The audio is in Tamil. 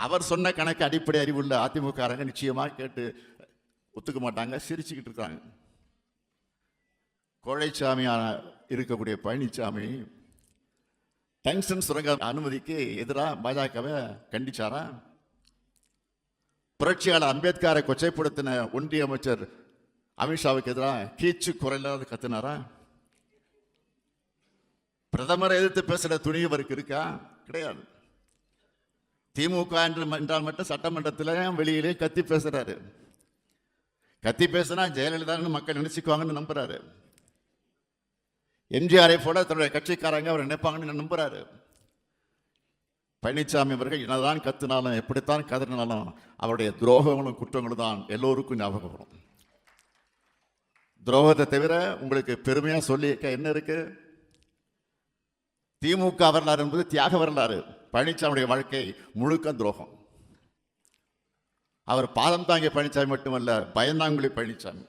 அவர் சொன்ன கணக்கு அடிப்படை அறிவுள்ள அதிமுககாரங்க நிச்சயமாக கேட்டு ஒத்துக்க மாட்டாங்க, சிரிச்சுக்கிட்டு இருக்காங்க. கோழைச்சாமியான இருக்கக்கூடிய பழனிசாமி டங்ஸ்டன் சுரங்க அனுமதிக்கு எதிராக பாஜகவை கண்டிச்சாரா? புரட்சியாளர் அம்பேத்கரை கொச்சைப்படுத்தின ஒன்றிய அமைச்சர் அமித்ஷாவுக்கு எதிராக கீச்சு குரலாத கத்தினாரா? பிரதமரை எதிர்த்து பேசுற துணிவு அவருக்கு இருக்கா? கிடையாது. திமுக என்றால் மட்டும் சட்டமன்றத்தில் வெளியிலே கத்தி பேசுறாரு. கத்தி பேசினா ஜெயலலிதான்னு மக்கள் நினைச்சுக்குவாங்கன்னு நம்புறாரு. எம்ஜிஆரை போல தன்னுடைய கட்சிக்காரங்க அவர் நினைப்பாங்கன்னு நம்புறாரு. பழனிசாமி அவர்கள் என்னதான் கத்தினாலும் எப்படித்தான் கதறினாலும் அவருடைய துரோகங்களும் குற்றங்களும் தான் எல்லோருக்கும் ஞாபகம் வரும். துரோகத்தை தவிர உங்களுக்கு பெருமையா சொல்லி என்ன இருக்கு? திமுக வரலாறு என்பது தியாக வரலாறு. பழனிசாமியுடைய வாழ்க்கை முழுக்க துரோகம். அவர் பாதம் தாங்கிய பழனிசாமி மட்டுமல்ல, பயந்தாங்குழி பழனிசாமி.